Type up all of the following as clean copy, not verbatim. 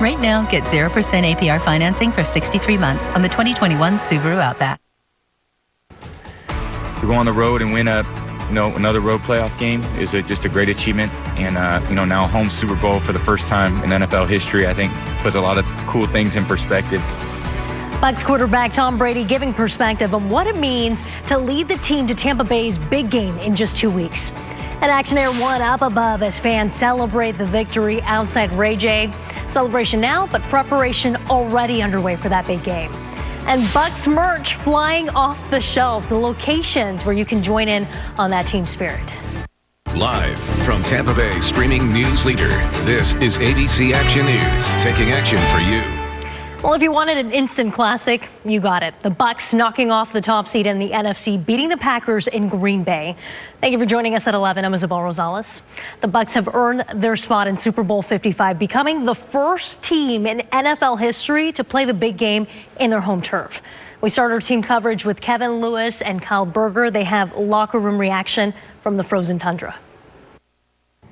Right now, get 0% APR financing for 63 months on the 2021 Subaru Outback. To go on the road and win another road playoff game is just a great achievement. And, now home Super Bowl for the first time in NFL history, I think puts a lot of cool things in perspective. Bucs quarterback Tom Brady giving perspective on what it means to lead the team to Tampa Bay's big game in just 2 weeks. And Action Air 1 up above as fans celebrate the victory outside Ray J. Celebration now, but preparation already underway for that big game. And Bucs merch flying off the shelves, the locations where you can join in on that team spirit. Live from Tampa Bay streaming news leader, this is ABC Action News, taking action for you. Well, if you wanted an instant classic, you got it. The Bucs knocking off the top seed in the NFC, beating the Packers in Green Bay. Thank you for joining us at 11. I'm Isabel Rosales. The Bucs have earned their spot in Super Bowl 55, becoming the first team in NFL history to play the big game in their home turf. We start our team coverage with Kevin Lewis and Kyle Berger. They have locker room reaction from the frozen tundra.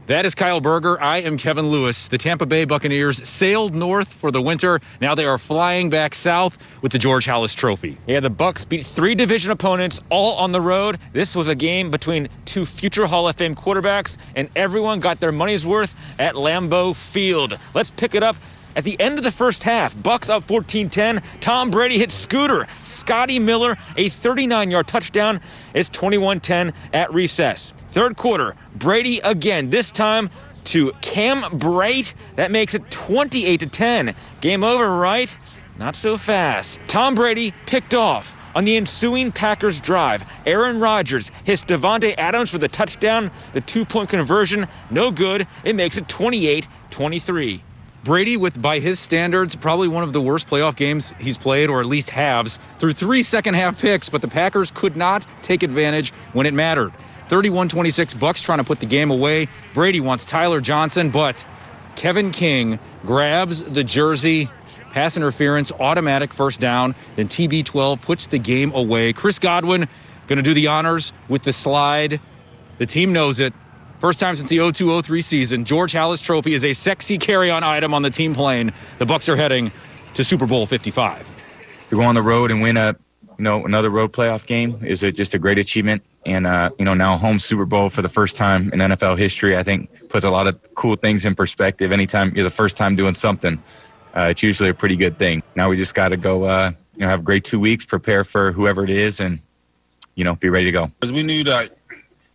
That is Kyle Berger. I am Kevin Lewis. The Tampa Bay Buccaneers sailed north for the winter. Now they are flying back south with the George Halas Trophy. Yeah, the Bucs beat 3 division opponents all on the road. This was a game between 2 future Hall of Fame quarterbacks, and everyone got their money's worth at Lambeau Field. Let's pick it up. At the end of the first half, Bucs up 14-10. Tom Brady hit Scooter. Scotty Miller, a 39-yard touchdown. It's 21-10 at recess. Third quarter, Brady again, this time to Cam Bright. That makes it 28-10. Game over, right? Not so fast. Tom Brady picked off. On the ensuing Packers drive, Aaron Rodgers hits Devontae Adams for the touchdown. The 2-point conversion, no good. It makes it 28-23. Brady, with, by his standards, probably one of the worst playoff games he's played, or at least halves, through 3 second-half picks, but the Packers could not take advantage when it mattered. 31-26, Bucs trying to put the game away. Brady wants Tyler Johnson, but Kevin King grabs the jersey. Pass interference, automatic first down. Then TB12 puts the game away. Chris Godwin going to do the honors with the slide. The team knows it. First time since the 02-03 season, George Halas Trophy is a sexy carry-on item on the team plane. The Bucs are heading to Super Bowl 55. To go on the road and win another road playoff game is just a great achievement. And, now home Super Bowl for the first time in NFL history, I think puts a lot of cool things in perspective. Anytime you're the first time doing something, it's usually a pretty good thing. Now we just got to go, have a great 2 weeks, prepare for whoever it is, and, be ready to go. Because we knew that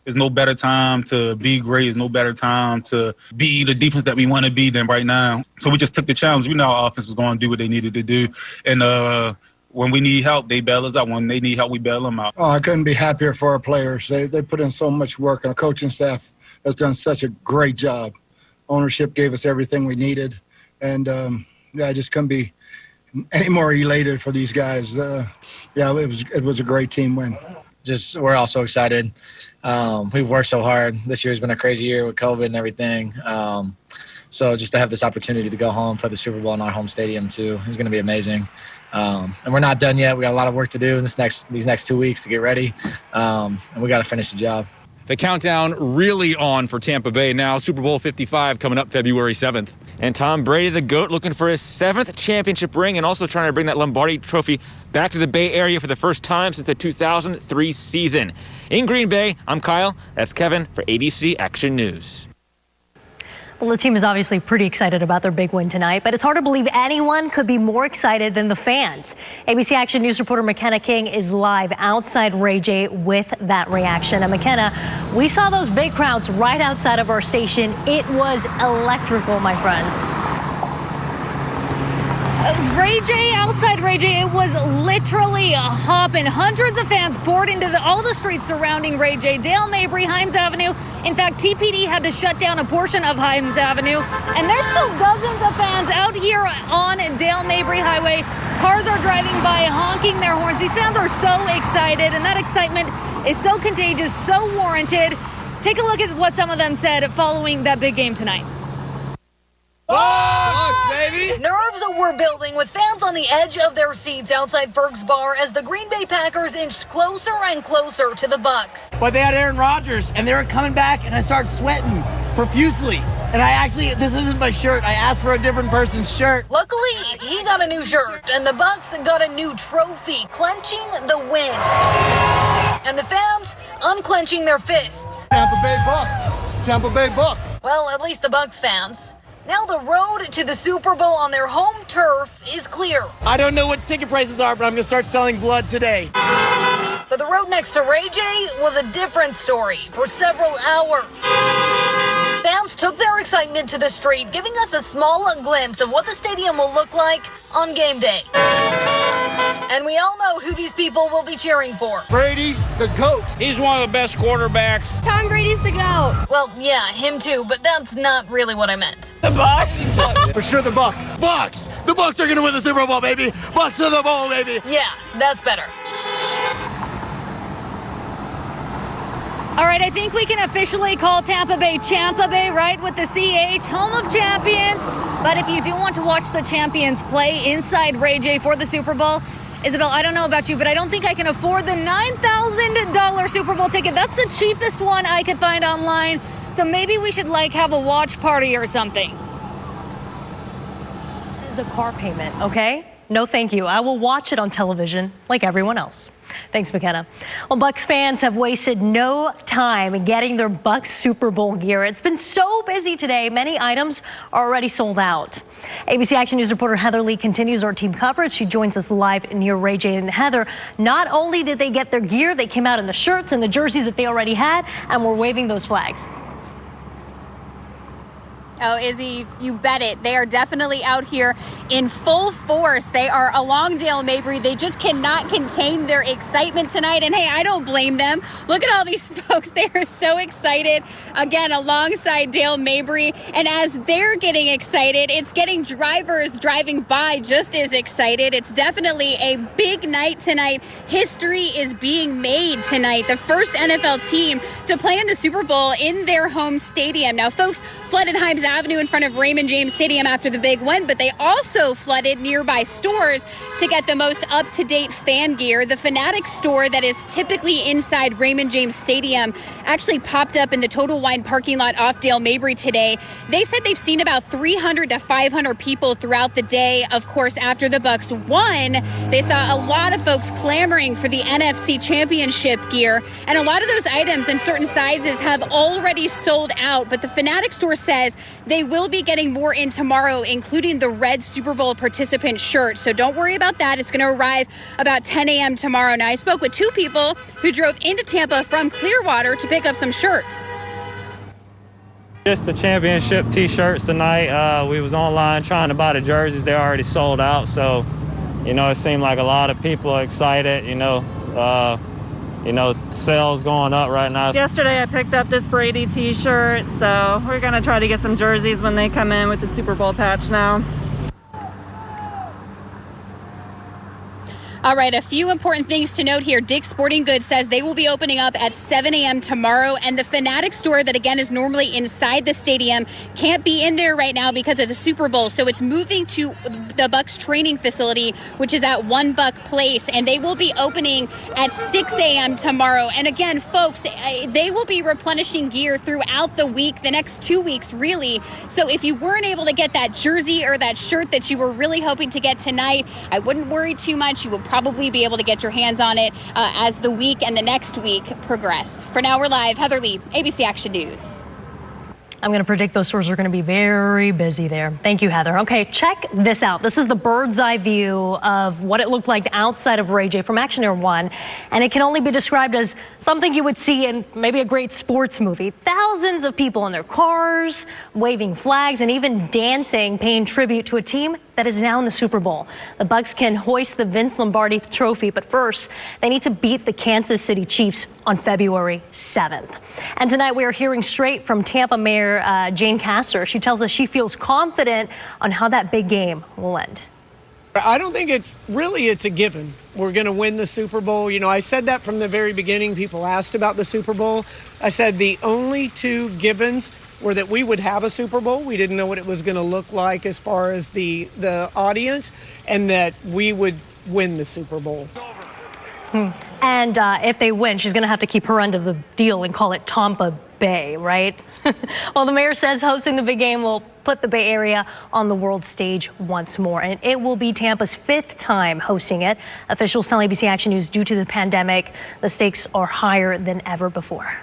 there's no better time to be great. There's no better time to be the defense that we want to be than right now. So we just took the challenge. We know our offense was going to do what they needed to do. And when we need help, they bail us out. When they need help, we bail them out. Oh, I couldn't be happier for our players. They put in so much work, and our coaching staff has done such a great job. Ownership gave us everything we needed. And, I just couldn't be any more elated for these guys. It was a great team win. We're all so excited. We've worked so hard. This year's been a crazy year with COVID and everything. So just to have this opportunity to go home, play the Super Bowl in our home stadium too, is going to be amazing. And we're not done yet. We got a lot of work to do in these next 2 weeks to get ready. And we got to finish the job. The countdown really on for Tampa Bay now. Super Bowl 55 coming up February 7th. And Tom Brady, the GOAT, looking for his 7th championship ring and also trying to bring that Lombardi Trophy back to the Bay Area for the first time since the 2003 season. In Green Bay, I'm Kyle. That's Kevin for ABC Action News. Well, the team is obviously pretty excited about their big win tonight, but it's hard to believe anyone could be more excited than the fans. ABC Action News reporter McKenna King is live outside Ray J with that reaction. And McKenna, we saw those big crowds right outside of our station. It was electrical, my friend. Ray J, outside Ray J, it was literally a hopping. Hundreds of fans poured into all the streets surrounding Ray J. Dale Mabry, Himes Avenue. In fact, TPD had to shut down a portion of Himes Avenue. And there's still dozens of fans out here on Dale Mabry Highway. Cars are driving by, honking their horns. These fans are so excited, and that excitement is so contagious, so warranted. Take a look at what some of them said following that big game tonight. Bucs, baby! Nerves were building with fans on the edge of their seats outside Ferg's Bar as the Green Bay Packers inched closer and closer to the Bucs. But they had Aaron Rodgers, and they were coming back, and I started sweating profusely. And this isn't my shirt. I asked for a different person's shirt. Luckily, he got a new shirt, and the Bucs got a new trophy, clenching the win. And the fans unclenching their fists. Tampa Bay Bucs. Tampa Bay Bucs. Well, at least the Bucs fans. Now the road to the Super Bowl on their home turf is clear. I don't know what ticket prices are, but I'm going to start selling blood today. But the road next to Ray J was a different story for several hours. Fans took their excitement to the street, giving us a small glimpse of what the stadium will look like on game day. And we all know who these people will be cheering for. Brady, the GOAT. He's one of the best quarterbacks. Tom Brady's the GOAT. Well, yeah, him too, but that's not really what I meant. The Bucs? For sure the Bucs. Bucs! The Bucs are going to win the Super Bowl, baby. Bucs to the bowl, baby. Yeah, that's better. All right, I think we can officially call Tampa Bay Champa Bay, right, with the CH, home of champions. But if you do want to watch the champions play inside Ray J for the Super Bowl, Isabel, I don't know about you, but I don't think I can afford the $9,000 Super Bowl ticket. That's the cheapest one I could find online. So maybe we should, have a watch party or something. It's a car payment, okay? No, thank you. I will watch it on television like everyone else. Thanks, McKenna. Well, Bucs fans have wasted no time getting their Bucs Super Bowl gear. It's been so busy today. Many items are already sold out. ABC Action News reporter Heather Lee continues our team coverage. She joins us live near Ray J. And Heather, not only did they get their gear, they came out in the shirts and the jerseys that they already had and were waving those flags. Oh, Izzy, you bet it. They are definitely out here in full force. They are along Dale Mabry. They just cannot contain their excitement tonight. And hey, I don't blame them. Look at all these folks. They are so excited. Again, alongside Dale Mabry. And as they're getting excited, it's getting drivers driving by just as excited. It's definitely a big night tonight. History is being made tonight. The first NFL team to play in the Super Bowl in their home stadium. Now, folks flooded Himes Avenue in front of Raymond James Stadium after the big win, but they also flooded nearby stores to get the most up-to-date fan gear. The Fanatics store that is typically inside Raymond James Stadium actually popped up in the Total Wine parking lot off Dale Mabry today. They said they've seen about 300 to 500 people throughout the day. Of course, after the Bucs won, they saw a lot of folks clamoring for the NFC Championship gear, and a lot of those items in certain sizes have already sold out, but the Fanatics store says they will be getting more in tomorrow, including the red Super Bowl participant shirt. So don't worry about that. It's going to arrive about 10 a.m. tomorrow. Now, I spoke with two people who drove into Tampa from Clearwater to pick up some shirts. Just the championship T-shirts tonight. We was online trying to buy the jerseys. They're already sold out. So, it seemed like a lot of people are excited, sales going up right now. Yesterday I picked up this Brady t-shirt, so we're going to try to get some jerseys when they come in with the Super Bowl patch now. All right, a few important things to note here. Dick's Sporting Goods says they will be opening up at 7 a.m. tomorrow, and the Fanatics store that, again, is normally inside the stadium can't be in there right now because of the Super Bowl, so it's moving to the Bucs training facility, which is at One Buck Place, and they will be opening at 6 a.m. tomorrow. And again, folks, they will be replenishing gear throughout the week, the next 2 weeks, really. So if you weren't able to get that jersey or that shirt that you were really hoping to get tonight, I wouldn't worry too much. You will probably be able to get your hands on it as the week and the next week progress. For now, we're live. Heather Lee, ABC Action News. I'm going to predict those stores are going to be very busy there. Thank you, Heather. Okay, check this out. This is the bird's eye view of what it looked like outside of Ray J from Action Air 1. And it can only be described as something you would see in maybe a great sports movie. Thousands of people in their cars, waving flags, and even dancing, paying tribute to a team that is now in the Super Bowl. The Bucs can hoist the Vince Lombardi trophy, but first, they need to beat the Kansas City Chiefs on February 7th. And tonight, we are hearing straight from Tampa Mayor Jane Castor. She tells us she feels confident on how that big game will end. I don't think it's a given. We're going to win the Super Bowl. I said that from the very beginning. People asked about the Super Bowl. I said the only two givens were that we would have a Super Bowl. We didn't know what it was going to look like as far as the audience, and that we would win the Super Bowl. And if they win, she's going to have to keep her end of the deal and call it Tampa Bay, right? Well, the mayor says hosting the big game will put the Bay Area on the world stage once more, and it will be Tampa's 5th time hosting it. Officials tell ABC Action News due to the pandemic, the stakes are higher than ever before.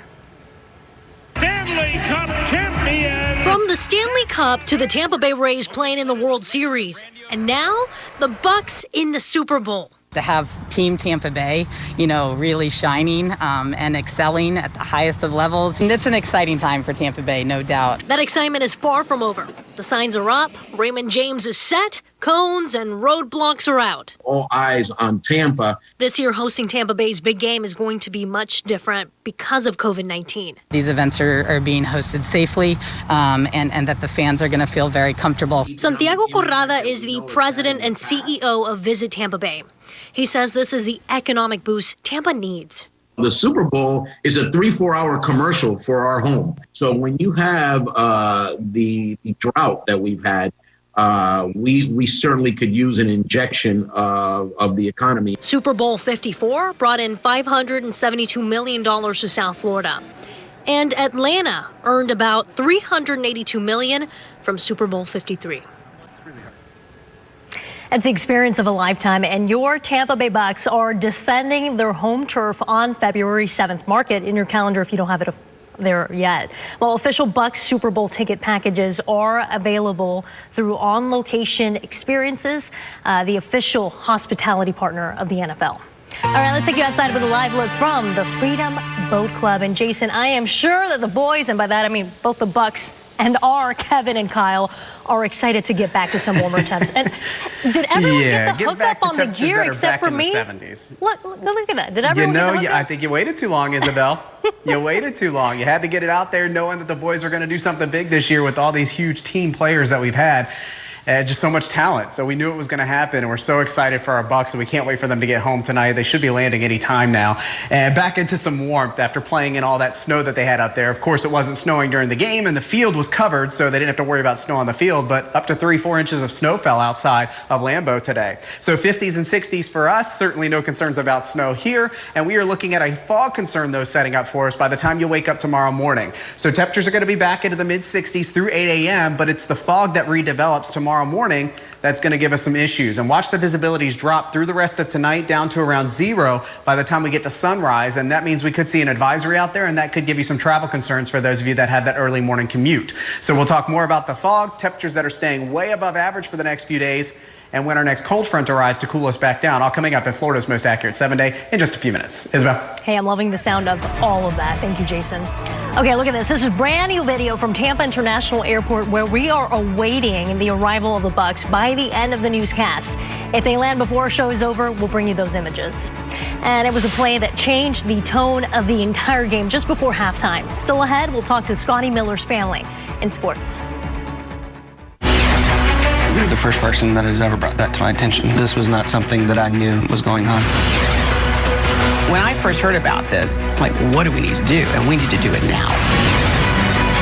Stanley Cup champion! From the Stanley Cup to the Tampa Bay Rays playing in the World Series, and now the Bucs in the Super Bowl. To have Team Tampa Bay, really shining and excelling at the highest of levels. And it's an exciting time for Tampa Bay, no doubt. That excitement is far from over. The signs are up, Raymond James is set, cones and roadblocks are out. All eyes on Tampa. This year, hosting Tampa Bay's big game is going to be much different because of COVID-19. These events are being hosted safely and that the fans are going to feel very comfortable. Santiago Corrada is the president and CEO of Visit Tampa Bay. He says this is the economic boost Tampa needs. The Super Bowl is a 3-4 hour commercial for our home. So when you have the drought that we've had, we certainly could use an injection of the economy. Super Bowl 54 brought in $572 million to South Florida. And Atlanta earned about $382 million from Super Bowl 53. It's the experience of a lifetime, and your Tampa Bay Bucs are defending their home turf on February 7th. Mark it in your calendar if you don't have it there yet. Well, official Bucs Super Bowl ticket packages are available through On Location Experiences, the official hospitality partner of the NFL. All right, let's take you outside with a live look from the Freedom Boat Club. And Jason, I am sure that the boys, and by that I mean both the Bucs and our Kevin and Kyle, are excited to get back to some warmer temps. And did everyone get the hookup on the gear except for me? Look at that. Did everyone get the hookup? I think you waited too long, Isabel. You waited too long. You had to get it out there knowing that the boys are going to do something big this year with all these huge team players that we've had. Just so much talent. So we knew it was going to happen, and we're so excited for our Bucs, and we can't wait for them to get home tonight. They should be landing any time now. And back into some warmth after playing in all that snow that they had up there. Of course, it wasn't snowing during the game, and the field was covered, so they didn't have to worry about snow on the field, but up to 3-4 inches of snow fell outside of Lambeau today. So 50s and 60s for us, certainly no concerns about snow here, and we are looking at a fog concern, though, setting up for us by the time you wake up tomorrow morning. So temperatures are going to be back into the mid-60s through 8 a.m., but it's the fog that redevelops tomorrow morning that's going to give us some issues. And watch the visibilities drop through the rest of tonight down to around 0 by the time we get to sunrise. And that means we could see an advisory out there, and that could give you some travel concerns for those of you that have that early morning commute. So we'll talk more about the fog, temperatures that are staying way above average for the next few days, and when our next cold front arrives to cool us back down, all coming up in Florida's most accurate 7-day in just a few minutes. Isabel. Hey, I'm loving the sound of all of that. Thank you, Jason. Okay, look at this. This is brand new video from Tampa International Airport where we are awaiting the arrival of the Bucs by the end of the newscast. If they land before our show is over, we'll bring you those images. And it was a play that changed the tone of the entire game just before halftime. Still ahead, we'll talk to Scotty Miller's family in sports. You're the first person that has ever brought that to my attention. This was not something that I knew was going on. When I first heard about this, like, what do we need to do? And we need to do it now.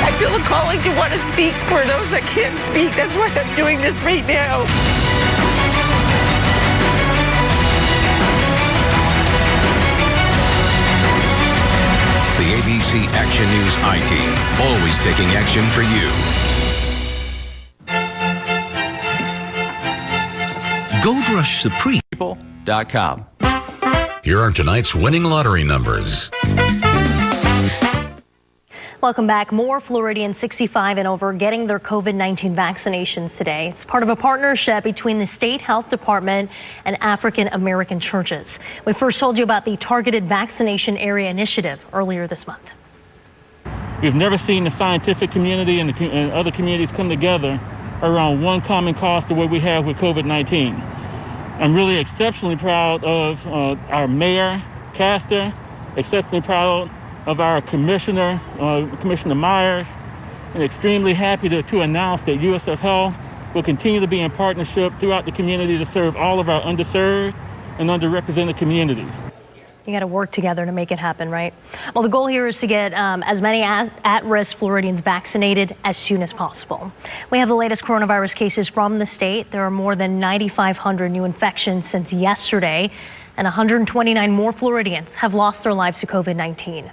I feel a calling to want to speak for those that can't speak. That's why I'm doing this right now. The ABC Action News I-Team, always taking action for you. Gold Rush Supreme. People.com. Here are tonight's winning lottery numbers. Welcome back. More Floridians 65 and over getting their COVID-19 vaccinations today. It's part of a partnership between the state health department and African American churches. We first told you about the targeted vaccination area initiative earlier this month. We've never seen the scientific community and other communities come together around one common cause the way we have with COVID-19. I'm really exceptionally proud of our mayor, Castor, exceptionally proud of our commissioner, Commissioner Myers, and extremely happy to announce that USF Health will continue to be in partnership throughout the community to serve all of our underserved and underrepresented communities. You got to work together to make it happen, right? Well, the goal here is to get as many at-risk Floridians vaccinated as soon as possible. We have the latest coronavirus cases from the state. There are more than 9,500 new infections since yesterday, and 129 more Floridians have lost their lives to COVID-19.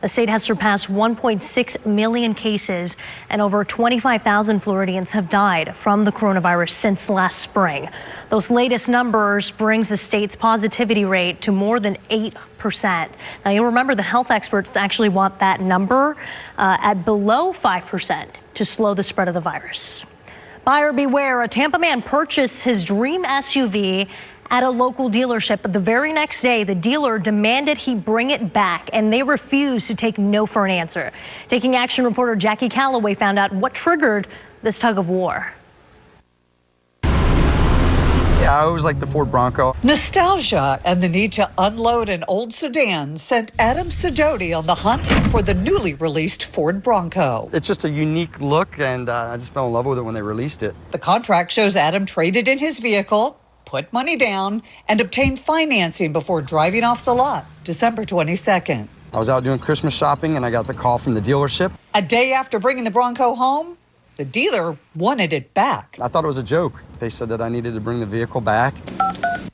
The state has surpassed 1.6 million cases, and over 25,000 Floridians have died from the coronavirus since last spring. Those latest numbers brings the state's positivity rate to more than 8%. Now, you'll remember the health experts actually want that number at below 5% to slow the spread of the virus. Buyer beware, a Tampa man purchased his dream SUV at a local dealership, but the very next day, the dealer demanded he bring it back, and they refused to take no for an answer. Taking Action reporter Jackie Calloway found out what triggered this tug of war. Yeah, I always liked the Ford Bronco. Nostalgia and the need to unload an old sedan sent Adam Sidoti on the hunt for the newly released Ford Bronco. It's just a unique look, and I just fell in love with it when they released it. The contract shows Adam traded in his vehicle, put money down, and obtained financing before driving off the lot December 22nd. I was out doing Christmas shopping, and I got the call from the dealership. A day after bringing the Bronco home, the dealer wanted it back. I thought it was a joke. They said that I needed to bring the vehicle back.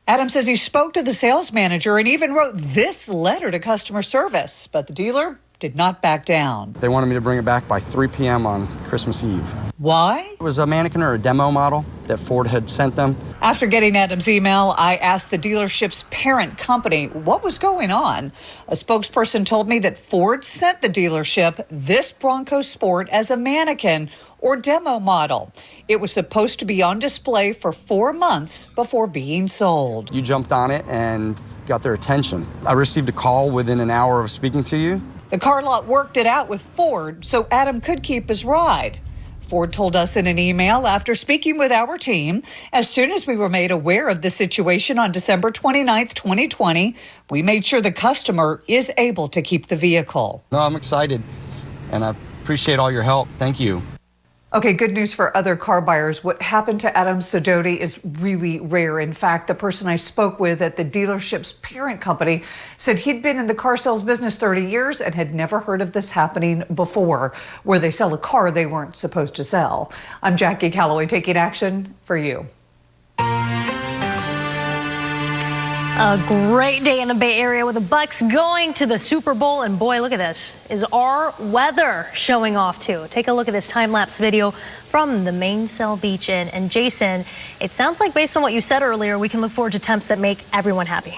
Adam says he spoke to the sales manager and even wrote this letter to customer service, but the dealer did not back down. They wanted me to bring it back by 3 p.m. on Christmas Eve. Why? It was a mannequin or a demo model that Ford had sent them. After getting Adam's email, I asked the dealership's parent company what was going on. A spokesperson told me that Ford sent the dealership this Bronco Sport as a mannequin or demo model. It was supposed to be on display for 4 months before being sold. You jumped on it and got their attention. I received a call within an hour of speaking to you. The car lot worked it out with Ford so Adam could keep his ride. Ford told us in an email after speaking with our team, as soon as we were made aware of the situation on December 29th, 2020, we made sure the customer is able to keep the vehicle. No, I'm excited, and I appreciate all your help. Thank you. Okay, good news for other car buyers. What happened to Adam Sidoti is really rare. In fact, the person I spoke with at the dealership's parent company said he'd been in the car sales business 30 years and had never heard of this happening before, where they sell a car they weren't supposed to sell. I'm Jackie Calloway, taking action for you. A great day in the Bay Area with the Bucs going to the Super Bowl, and boy, look at this. Is our weather showing off too? Take a look at this time-lapse video from the Mainsail Beach Inn. And Jason, it sounds like based on what you said earlier, we can look forward to temps that make everyone happy.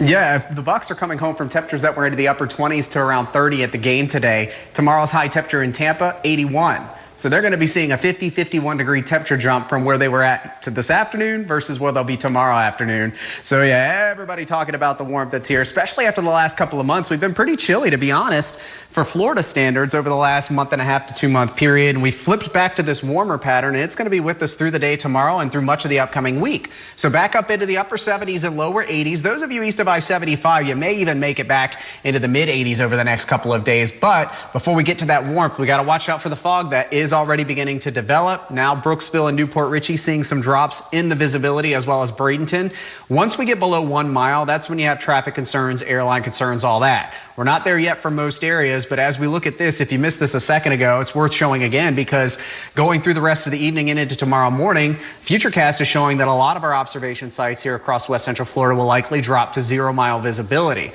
Yeah, the Bucs are coming home from temperatures that were into the upper 20s to around 30 at the game today. Tomorrow's high temperature in Tampa, 81. So they're going to be seeing a 50, 51 degree temperature jump from where they were at to this afternoon versus where they'll be tomorrow afternoon. So yeah, everybody talking about the warmth that's here, especially after the last couple of months. We've been pretty chilly, to be honest, for Florida standards over the last month and a half to 2 month period. And we flipped back to this warmer pattern, and it's going to be with us through the day tomorrow and through much of the upcoming week. So back up into the upper 70s and lower 80s. Those of you east of I-75, you may even make it back into the mid 80s over the next couple of days. But before we get to that warmth, we got to watch out for the fog that is already beginning to develop. Now Brooksville and Newport Richey seeing some drops in the visibility, as well as Bradenton. Once we get below 1 mile, that's when you have traffic concerns, airline concerns, all that. We're not there yet for most areas, but as we look at this, if you missed this a second ago, it's worth showing again, because going through the rest of the evening and into tomorrow morning, Futurecast is showing that a lot of our observation sites here across West Central Florida will likely drop to 0 mile visibility.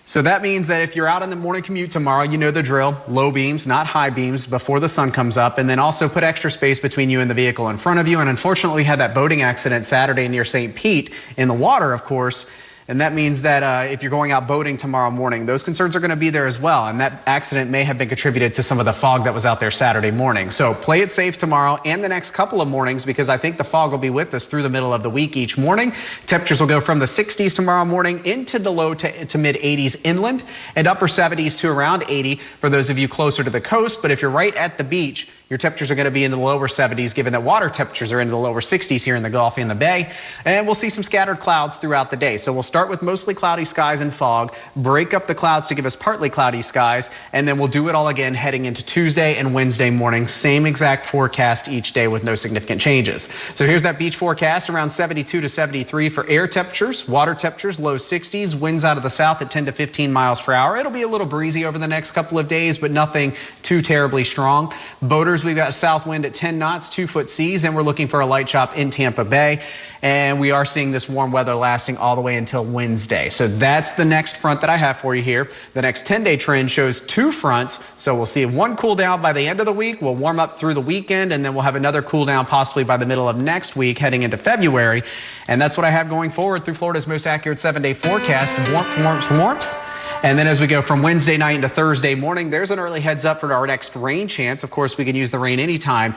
So that means that if you're out on the morning commute tomorrow, you know the drill. Low beams, not high beams, before the sun comes up, and then also put extra space between you and the vehicle in front of you. And unfortunately, we had that boating accident Saturday near St. Pete in the water, of course. And that means that if you're going out boating tomorrow morning, those concerns are going to be there as well. And that accident may have been contributed to some of the fog that was out there Saturday morning. So play it safe tomorrow and the next couple of mornings, because I think the fog will be with us through the middle of the week each morning. Temperatures will go from the 60s tomorrow morning into the low to mid 80s inland, and upper 70s to around 80 for those of you closer to the coast. But if you're right at the beach, your temperatures are going to be in the lower 70s, given that water temperatures are in the lower 60s here in the Gulf and the Bay. And we'll see some scattered clouds throughout the day. So we'll start with mostly cloudy skies and fog, break up the clouds to give us partly cloudy skies, and then we'll do it all again heading into Tuesday and Wednesday morning. Same exact forecast each day with no significant changes. So here's that beach forecast, around 72 to 73 for air temperatures, water temperatures, low 60s, winds out of the south at 10 to 15 miles per hour. It'll be a little breezy over the next couple of days, but nothing too terribly strong. Boaters temperatures, we've got a south wind at 10 knots, 2-foot seas, and we're looking for a light chop in Tampa Bay. And we are seeing this warm weather lasting all the way until Wednesday. So that's the next front that I have for you here. The next 10-day trend shows 2 fronts. So we'll see one cool down by the end of the week. We'll warm up through the weekend, and then we'll have another cool down possibly by the middle of next week heading into February. And that's what I have going forward through Florida's most accurate 7-day forecast. Warmth, warmth, warmth. And then as we go from Wednesday night into Thursday morning, there's an early heads up for our next rain chance. Of course, we can use the rain anytime.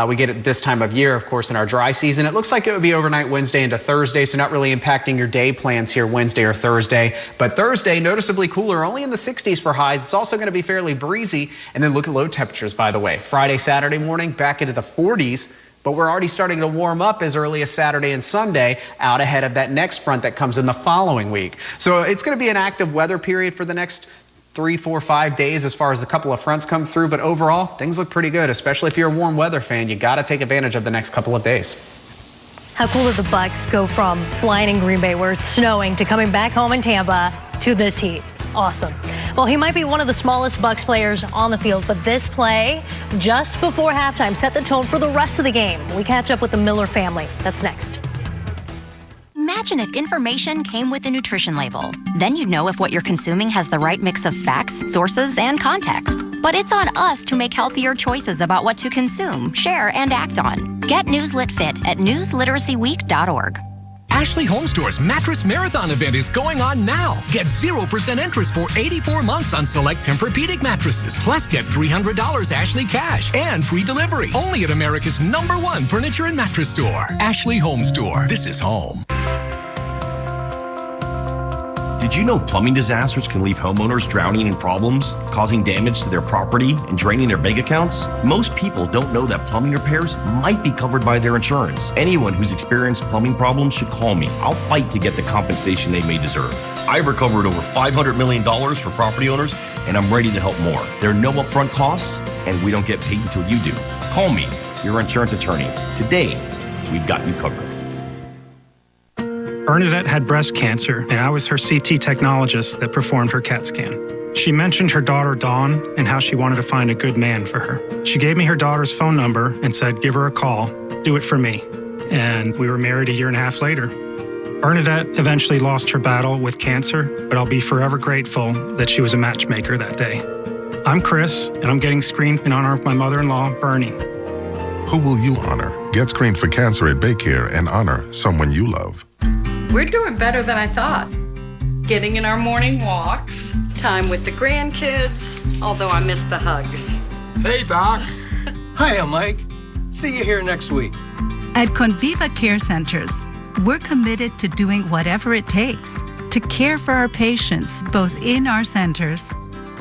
We get it this time of year, of course, in our dry season. It looks like it would be overnight Wednesday into Thursday, so not really impacting your day plans here Wednesday or Thursday. But Thursday, noticeably cooler, only in the 60s for highs. It's also going to be fairly breezy. And then look at low temperatures, by the way. Friday, Saturday morning, back into the 40s. But we're already starting to warm up as early as Saturday and Sunday, out ahead of that next front that comes in the following week. So it's going to be an active weather period for the next 3, 4, 5 days as far as the couple of fronts come through. But overall, things look pretty good, especially if you're a warm weather fan. You got to take advantage of the next couple of days. How cool did the Bucs go from flying in Green Bay where it's snowing to coming back home in Tampa to this heat? Awesome. Well, he might be one of the smallest Bucs players on the field, but this play just before halftime set the tone for the rest of the game. We catch up with the Miller family. That's next. Imagine if information came with a nutrition label. Then you'd know if what you're consuming has the right mix of facts, sources, and context. But it's on us to make healthier choices about what to consume, share, and act on. Get Newslit Fit at newsliteracyweek.org. Ashley Home Store's Mattress Marathon event is going on now. Get 0% interest for 84 months on select Tempur-Pedic mattresses. Plus, get $300 Ashley cash and free delivery. Only at America's #1 furniture and mattress store. Ashley Home Store. This is home. Did you know plumbing disasters can leave homeowners drowning in problems, causing damage to their property and draining their bank accounts? Most people don't know that plumbing repairs might be covered by their insurance. Anyone who's experienced plumbing problems should call me. I'll fight to get the compensation they may deserve. I've recovered over $500 million for property owners, and I'm ready to help more. There are no upfront costs, and we don't get paid until you do. Call me, your insurance attorney. Today, we've got you covered. Bernadette had breast cancer, and I was her CT technologist that performed her CAT scan. She mentioned her daughter, Dawn, and how she wanted to find a good man for her. She gave me her daughter's phone number and said, give her a call, do it for me. And we were married a year and a half later. Bernadette eventually lost her battle with cancer, but I'll be forever grateful that she was a matchmaker that day. I'm Chris, and I'm getting screened in honor of my mother-in-law, Bernie. Who will you honor? Get screened for cancer at Baycare and honor someone you love. We're doing better than I thought. Getting in our morning walks, time with the grandkids, although I miss the hugs. Hey, Doc. Hiya, Mike. See you here next week. At Conviva Care Centers, we're committed to doing whatever it takes to care for our patients, both in our centers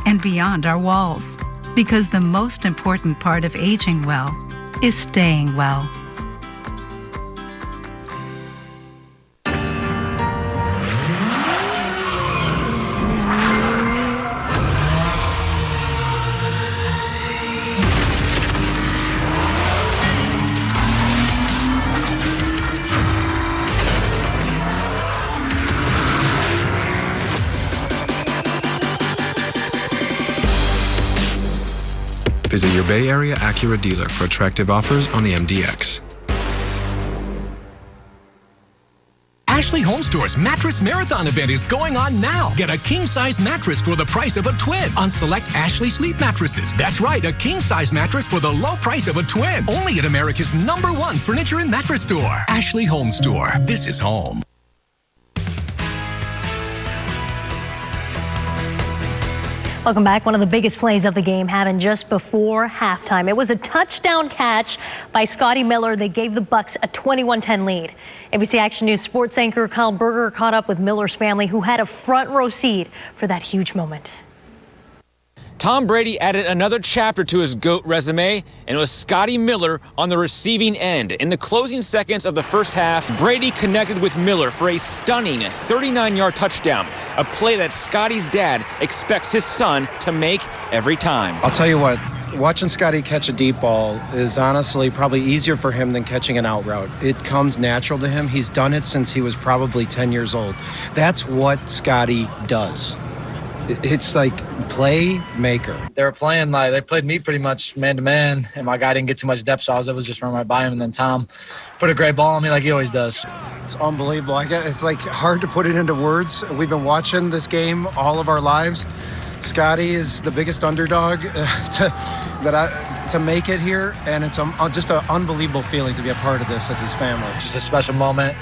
and beyond our walls. Because the most important part of aging well is staying well. Visit your Bay Area Acura dealer for attractive offers on the MDX. Ashley Home Store's Mattress Marathon event is going on now. Get a king-size mattress for the price of a twin on select Ashley Sleep mattresses. That's right, a king-size mattress for the low price of a twin. Only at America's #1 furniture and mattress store. Ashley Home Store. This is home. Welcome back. One of the biggest plays of the game happened just before halftime. It was a touchdown catch by Scotty Miller that gave the Bucs a 21-10 lead. ABC Action News sports anchor Kyle Berger caught up with Miller's family, who had a front row seat for that huge moment. Tom Brady added another chapter to his GOAT resume, and it was Scotty Miller on the receiving end. In the closing seconds of the first half, Brady connected with Miller for a stunning 39-yard touchdown, a play that Scotty's dad expects his son to make every time. I'll tell you what, watching Scotty catch a deep ball is honestly probably easier for him than catching an out route. It comes natural to him. He's done it since he was probably 10 years old. That's what Scotty does. It's like playmaker. They were playing they played me pretty much man to man, and my guy didn't get too much depth, so I was able to just run right by him. And then Tom put a great ball on me like he always does. It's unbelievable. It's like hard to put it into words. We've been watching this game all of our lives. Scotty is the biggest underdog to make it here, and it's just an unbelievable feeling to be a part of this as his family. Just a special moment.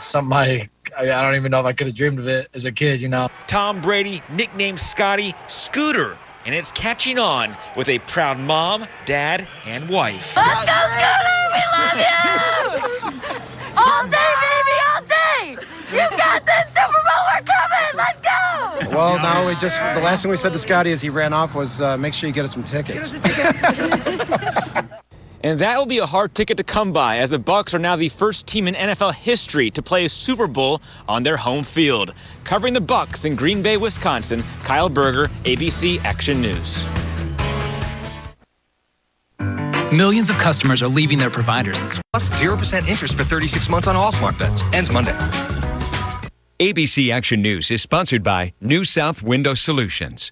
Something I don't even know if I could have dreamed of it as a kid, Tom Brady nicknamed Scotty Scooter, and it's catching on with a proud mom, dad, and wife. Let's go, Scooter! We love you! All day, baby, all day! You got this, Super Bowl, we're coming! Let's go! Well, now the last thing we said to Scotty as he ran off was make sure you get us some tickets. And that will be a hard ticket to come by, as the Bucs are now the first team in NFL history to play a Super Bowl on their home field. Covering the Bucs in Green Bay, Wisconsin, Kyle Berger, ABC Action News. Millions of customers are leaving their providers. Plus 0% interest for 36 months on all smart beds. Ends Monday. ABC Action News is sponsored by New South Window Solutions.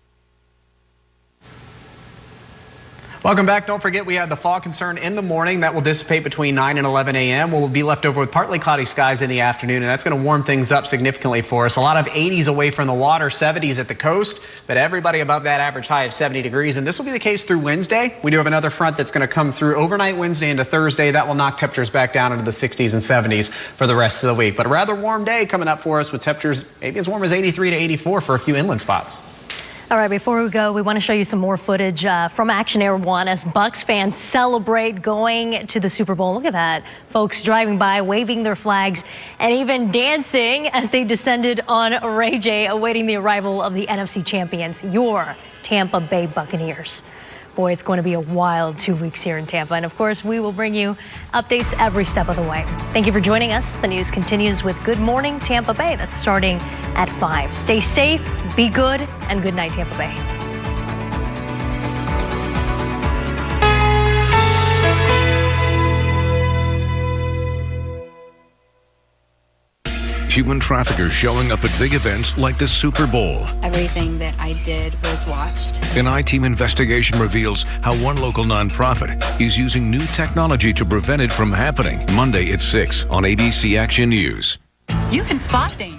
Welcome back. Don't forget we have the fog concern in the morning. That will dissipate between 9 and 11 a.m. We'll be left over with partly cloudy skies in the afternoon, and that's going to warm things up significantly for us. A lot of 80s away from the water, 70s at the coast, but everybody above that average high of 70 degrees. And this will be the case through Wednesday. We do have another front that's going to come through overnight Wednesday into Thursday. That will knock temperatures back down into the 60s and 70s for the rest of the week. But a rather warm day coming up for us with temperatures maybe as warm as 83 to 84 for a few inland spots. All right, before we go, we want to show you some more footage from Action Air 1 as Bucs fans celebrate going to the Super Bowl. Look at that. Folks driving by, waving their flags, and even dancing as they descended on Ray J, awaiting the arrival of the NFC champions, your Tampa Bay Buccaneers. Boy, it's going to be a wild 2 weeks here in Tampa. And of course, we will bring you updates every step of the way. Thank you for joining us. The news continues with Good Morning Tampa Bay. That's starting at 5. Stay safe, be good, and good night, Tampa Bay. Human traffickers showing up at big events like the Super Bowl. Everything that I did was watched. An I-team investigation reveals how one local nonprofit is using new technology to prevent it from happening. Monday at 6 on ABC Action News. You can spot danger.